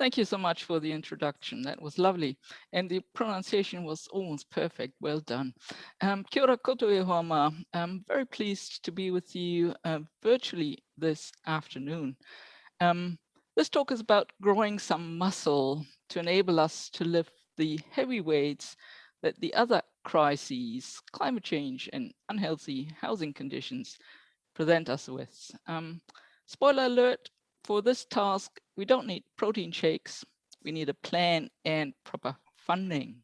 Thank you so much for the introduction. That was lovely. And the pronunciation was almost perfect. Well done. Kia ora koutou e hoa ma. I'm very pleased to be with you virtually this afternoon. This talk is about growing some muscle to enable us to lift the heavy weights that the other crises, climate change and unhealthy housing conditions present us with. Spoiler alert, for this task, we don't need protein shakes. We need a plan and proper funding.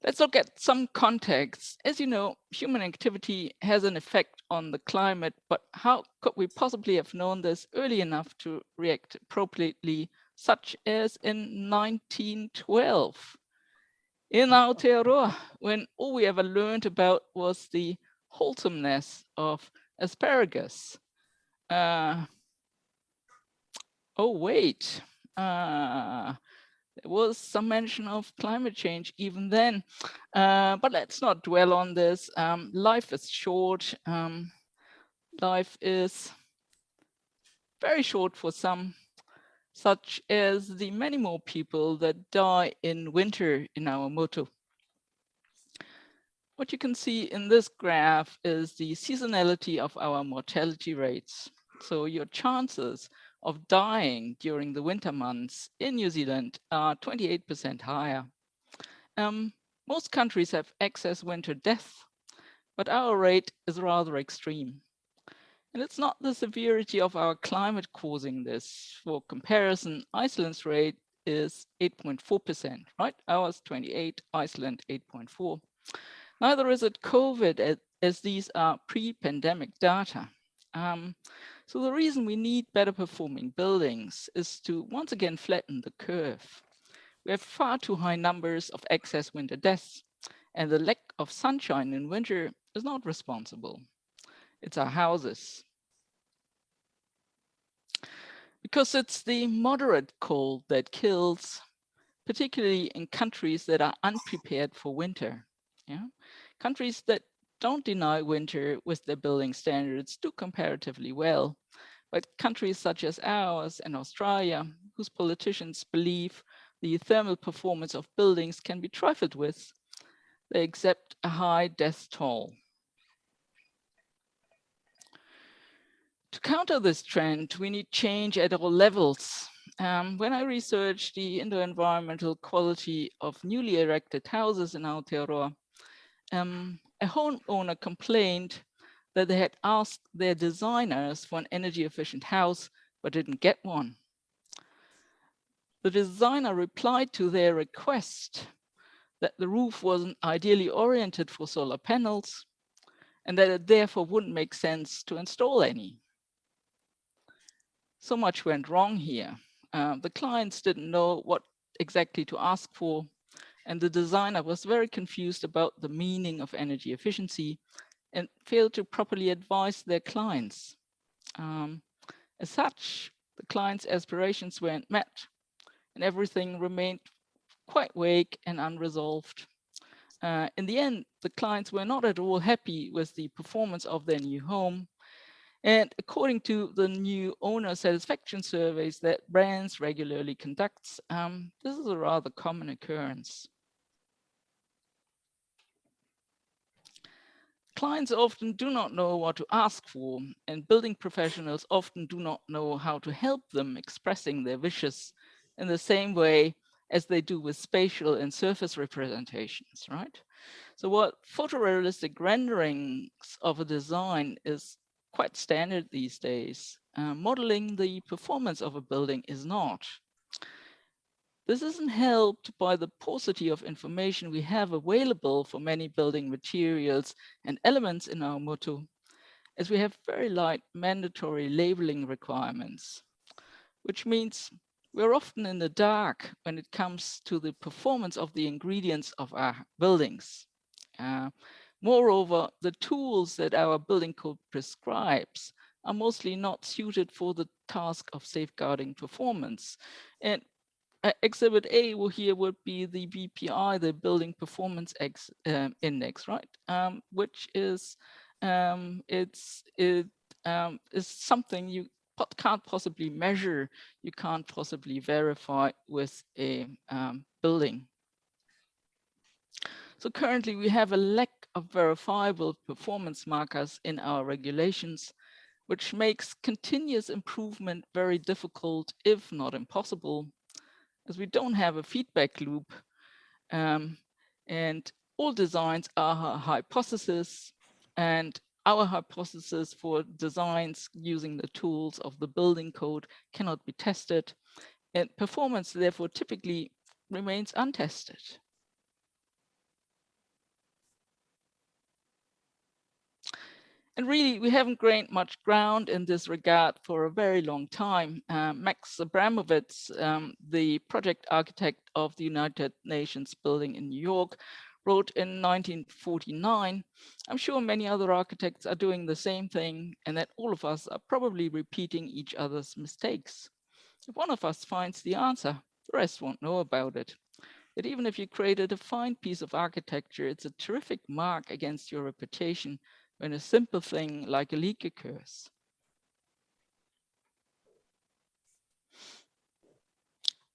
Let's look at some context. As you know, human activity has an effect on the climate, but how could we possibly have known this early enough to react appropriately, such as in 1912? In Aotearoa, when all we ever learned about was the wholesomeness of asparagus. Oh, wait. There was some mention of climate change even then, but let's not dwell on this. Life is short. Life is very short for some, such as the many more people that die in winter in our motu. What you can see in this graph is the seasonality of our mortality rates. So your chances of dying during the winter months in New Zealand are 28% higher. Most countries have excess winter death, but our rate is rather extreme. And it's not the severity of our climate causing this. For comparison, Iceland's rate is 8.4%, right? Ours 28, Iceland 8.4. Neither is it COVID, as these are pre-pandemic data. So the reason we need better performing buildings is to once again flatten the curve. We have far too high numbers of excess winter deaths, and the lack of sunshine in winter is not responsible. It's our houses. Because it's the moderate cold that kills, particularly in countries that are unprepared for winter. Yeah? Countries that don't deny winter with their building standards do comparatively well, but countries such as ours and Australia, whose politicians believe the thermal performance of buildings can be trifled with, they accept a high death toll. To counter this trend, we need change at all levels. When I researched the indoor environmental quality of newly erected houses in Aotearoa, a homeowner complained that they had asked their designers for an energy efficient house, but didn't get one. The designer replied to their request that the roof wasn't ideally oriented for solar panels and that it therefore wouldn't make sense to install any. So much went wrong here. The clients didn't know what exactly to ask for, and the designer was very confused about the meaning of energy efficiency and failed to properly advise their clients. As such, the client's aspirations weren't met, and everything remained quite vague and unresolved. In the end, the clients were not at all happy with the performance of their new home. And according to the new owner satisfaction surveys that brands regularly conducts, this is a rather common occurrence. Clients often do not know what to ask for, and building professionals often do not know how to help them expressing their wishes in the same way as they do with spatial and surface representations, right? So what photorealistic renderings of a design is quite standard these days. Modeling the performance of a building is not. This isn't helped by the paucity of information we have available for many building materials and elements in our motu, as we have very light mandatory labeling requirements, which means we're often in the dark when it comes to the performance of the ingredients of our buildings. Moreover, the tools that our building code prescribes are mostly not suited for the task of safeguarding performance. And Exhibit A here would be the BPI, the Building Performance Index, right? Which is is something you can't possibly measure, you can't possibly verify with a building. So currently we have a lack of verifiable performance markers in our regulations, which makes continuous improvement very difficult, if not impossible, as we don't have a feedback loop. And all designs are a hypothesis, and our hypothesis for designs using the tools of the building code cannot be tested, and performance therefore typically remains untested. And really, we haven't gained much ground in this regard for a very long time. Max Abramowitz, the project architect of the United Nations building in New York, wrote in 1949, I'm sure many other architects are doing the same thing, and that all of us are probably repeating each other's mistakes. If one of us finds the answer, the rest won't know about it. But even if you created a fine piece of architecture, it's a terrific mark against your reputation when a simple thing like a leak occurs.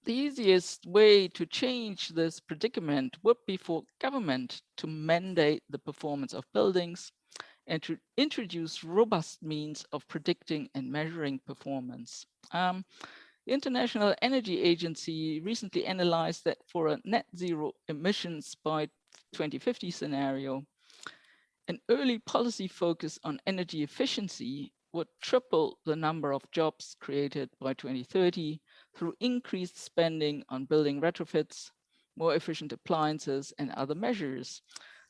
The easiest way to change this predicament would be for government to mandate the performance of buildings and to introduce robust means of predicting and measuring performance. The International Energy Agency recently analyzed that for a net zero emissions by 2050 scenario, an early policy focus on energy efficiency would triple the number of jobs created by 2030 through increased spending on building retrofits, more efficient appliances, and other measures.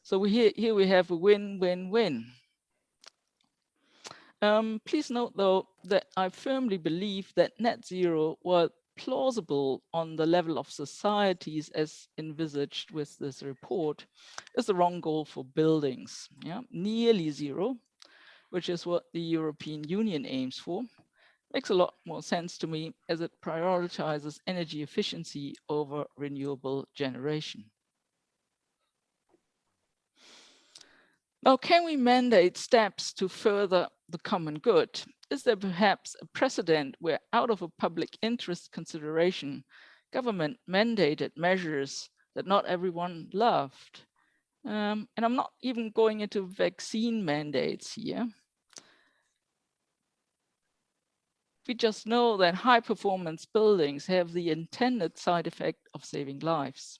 So here we have a win-win-win. Please note, though, that I firmly believe that net zero, while plausible on the level of societies as envisaged with this report, is the wrong goal for buildings. Yeah? Nearly zero, which is what the European Union aims for, makes a lot more sense to me as it prioritizes energy efficiency over renewable generation. Now, can we mandate steps to further the common good? Is there perhaps a precedent where, out of a public interest consideration, government mandated measures that not everyone loved? And I'm not even going into vaccine mandates here. We just know that high performance buildings have the intended side effect of saving lives.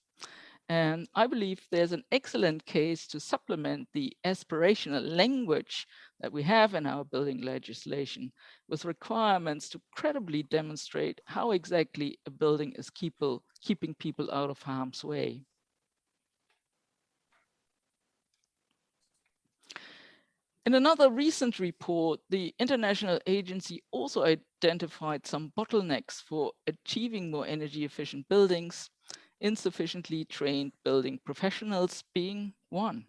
And I believe there's an excellent case to supplement the aspirational language that we have in our building legislation with requirements to credibly demonstrate how exactly a building is keeping people out of harm's way. In another recent report, the International Agency also identified some bottlenecks for achieving more energy efficient buildings, insufficiently trained building professionals being one.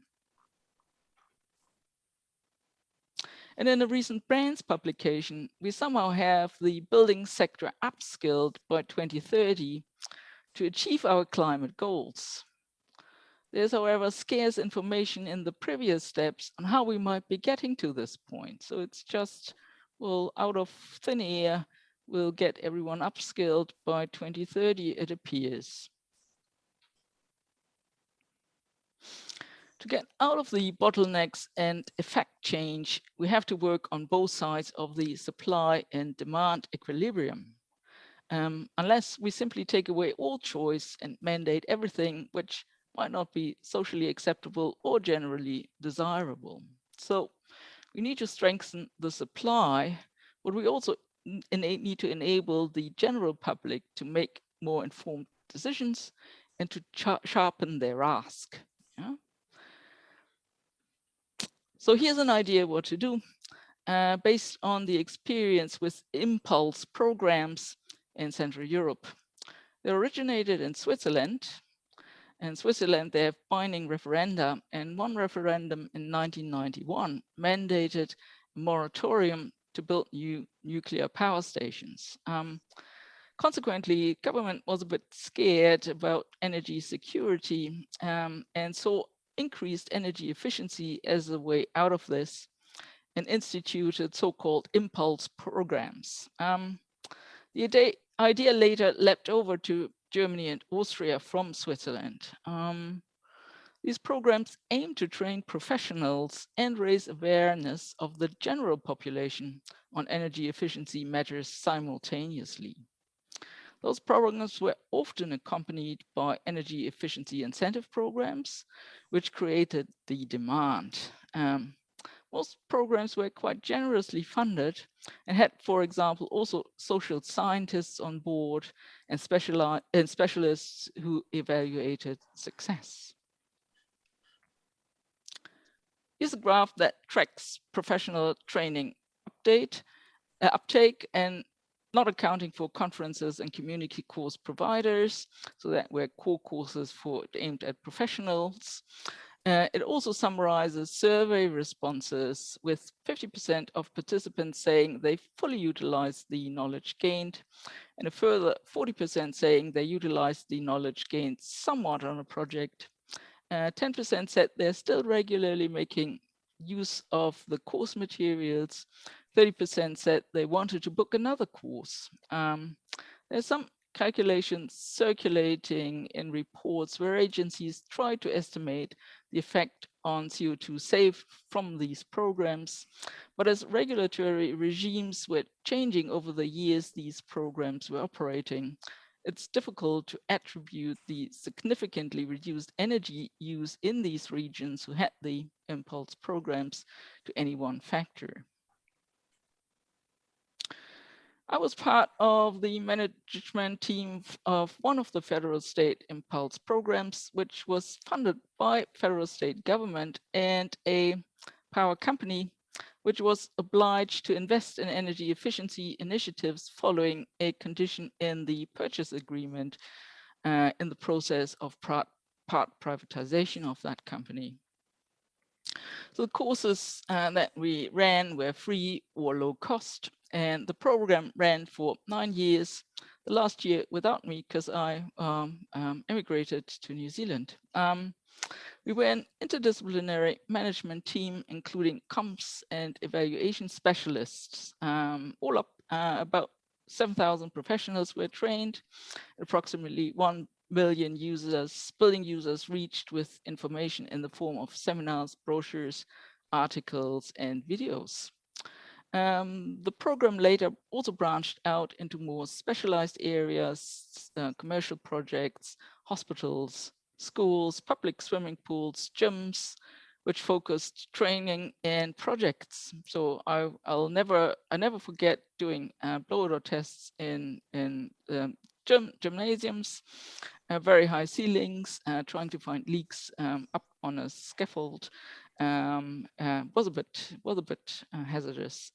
And in a recent Brands publication, we somehow have the building sector upskilled by 2030 to achieve our climate goals. There's, however, scarce information in the previous steps on how we might be getting to this point. So it's just, well, out of thin air, we'll get everyone upskilled by 2030, it appears. To get out of the bottlenecks and effect change, we have to work on both sides of the supply and demand equilibrium. Unless we simply take away all choice and mandate everything, which might not be socially acceptable or generally desirable. So we need to strengthen the supply, but we also need to enable the general public to make more informed decisions and to sharpen their ask. Yeah? So here's an idea what to do based on the experience with impulse programs in Central Europe. They originated in Switzerland. In Switzerland, they have binding referenda, and one referendum in 1991 mandated a moratorium to build new nuclear power stations. Consequently, government was a bit scared about energy security and saw increased energy efficiency as a way out of this. and instituted so-called impulse programs. The idea later leapt over to Germany and Austria from Switzerland. These programs aim to train professionals and raise awareness of the general population on energy efficiency matters simultaneously. Those programs were often accompanied by energy efficiency incentive programs, which created the demand. Most programs were quite generously funded and had, for example, also social scientists on board and specialists who evaluated success. Here's a graph that tracks professional training uptake and not accounting for conferences and community course providers, so that were core courses aimed at professionals. It also summarizes survey responses with 50% of participants saying they fully utilized the knowledge gained, and a further 40% saying they utilized the knowledge gained somewhat on a project. 10% said they're still regularly making use of the course materials. 30% said they wanted to book another course. There's some calculations circulating in reports where agencies try to estimate the effect on CO2 saved from these programs. But as regulatory regimes were changing over the years these programs were operating, it's difficult to attribute the significantly reduced energy use in these regions who had the impulse programs to any one factor. I was part of the management team of one of the federal state impulse programs, which was funded by federal state government and a power company, which was obliged to invest in energy efficiency initiatives following a condition in the purchase agreement in the process of part privatization of that company. So the courses that we ran were free or low cost, and the program ran for 9 years. The last year without me because I emigrated to New Zealand. We were an interdisciplinary management team, including comps and evaluation specialists. All up, about 7,000 professionals were trained, approximately 1 million building users reached with information in the form of seminars, brochures, articles, and videos. The program later also branched out into more specialized areas, commercial projects, hospitals, schools, public swimming pools, gyms, which focused training and projects. So I never forget doing blower tests in gymnasiums, very high ceilings, trying to find leaks up on a scaffold. Was a bit hazardous.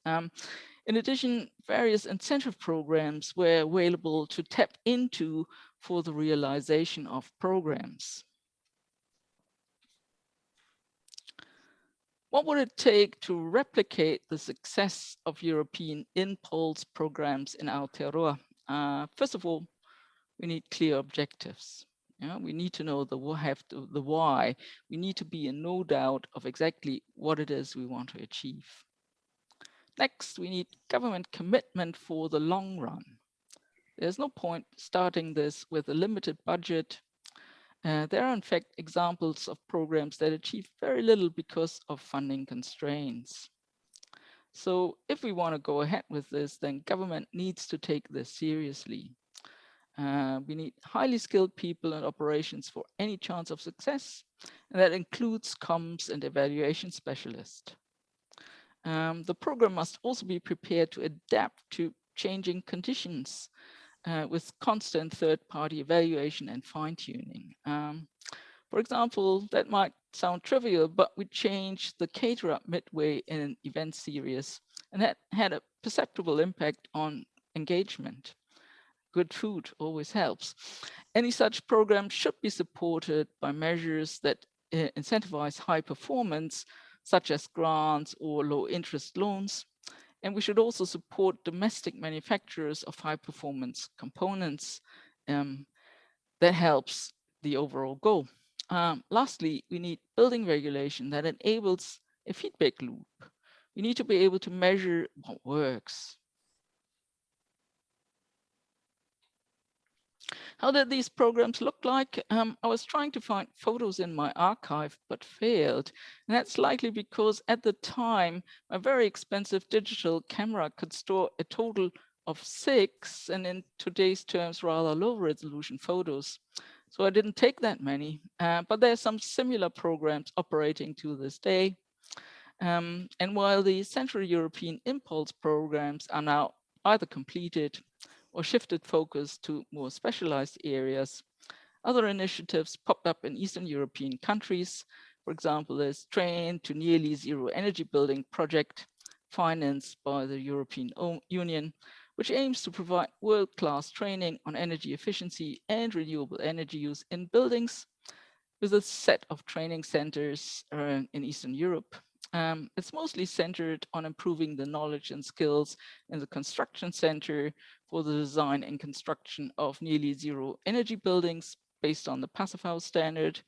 In addition, various incentive programs were available to tap into for the realization of programs. What would it take to replicate the success of European impulse programs in Aotearoa? First of all, we need clear objectives. Yeah, we need to know the why. We need to be in no doubt of exactly what it is we want to achieve. Next, we need government commitment for the long run. There's no point starting this with a limited budget. There are in fact examples of programs that achieve very little because of funding constraints. So if we want to go ahead with this, then government needs to take this seriously. We need highly skilled people and operations for any chance of success, and that includes comms and evaluation specialists. The program must also be prepared to adapt to changing conditions with constant third-party evaluation and fine-tuning. For example, that might sound trivial, but we changed the caterer midway in an event series, and that had a perceptible impact on engagement. Good food always helps. Any such program should be supported by measures that incentivize high performance, such as grants or low interest loans. And we should also support domestic manufacturers of high performance components. That helps the overall goal. Lastly, we need building regulation that enables a feedback loop. You need to be able to measure what works. How did these programs look like? I was trying to find photos in my archive, but failed. And that's likely because at the time, my very expensive digital camera could store a total of 6, and in today's terms, rather low resolution photos. So I didn't take that many, but there are some similar programs operating to this day. And while the Central European Impulse programs are now either completed or shifted focus to more specialized areas, other initiatives popped up in Eastern European countries. For example, there's Train to Nearly Zero Energy Building project financed by the European Union, which aims to provide world-class training on energy efficiency and renewable energy use in buildings with a set of training centers in Eastern Europe. It's mostly centered on improving the knowledge and skills in the construction center for the design and construction of nearly zero energy buildings based on the Passive House standard.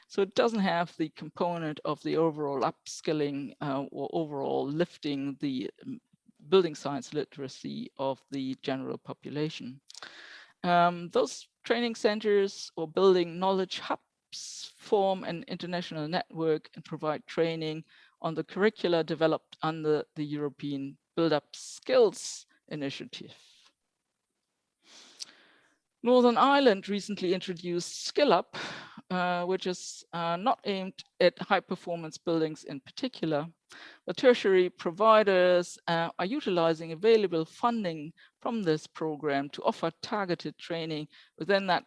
So it doesn't have the component of the overall upskilling or overall lifting the building science literacy of the general population. Those training centers or building knowledge hubs form an international network and provide training on the curricula developed under the European Build Up Skills Initiative. Northern Ireland recently introduced Skill Up, which is not aimed at high performance buildings in particular, but tertiary providers are utilizing available funding from this program to offer targeted training within that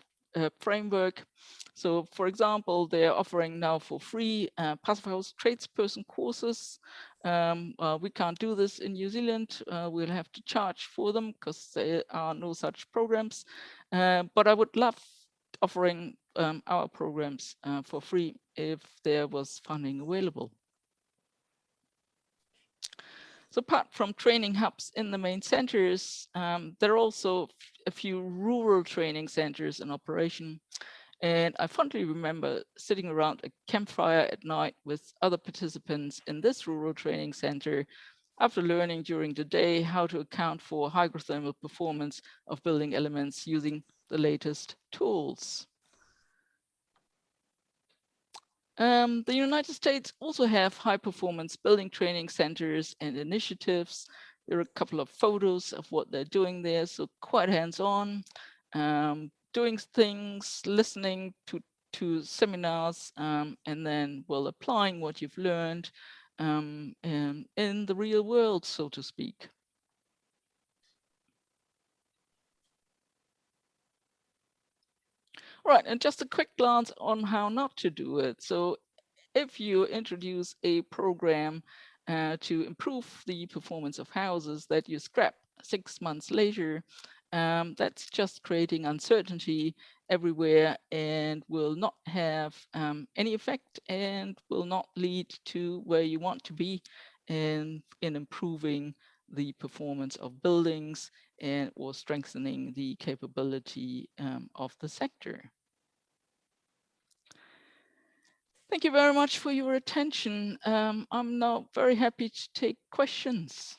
framework. So for example, they're offering now for free Passive House tradesperson courses. We can't do this in New Zealand. We'll have to charge for them because there are no such programs. But I would love offering our programs for free if there was funding available. So apart from training hubs in the main centers, there are also a few rural training centers in operation. And I fondly remember sitting around a campfire at night with other participants in this rural training center after learning during the day how to account for hydrothermal performance of building elements using the latest tools. The United States also have high performance building training centers and initiatives. There are a couple of photos of what they're doing there, so quite hands-on, doing things, listening to seminars, and then, well, applying what you've learned in the real world, so to speak. All right, and just a quick glance on how not to do it. So if you introduce a program to improve the performance of houses that you scrap 6 months later, that's just creating uncertainty everywhere and will not have any effect and will not lead to where you want to be in improving the performance of buildings and or strengthening the capability of the sector. Thank you very much for your attention. I'm now very happy to take questions.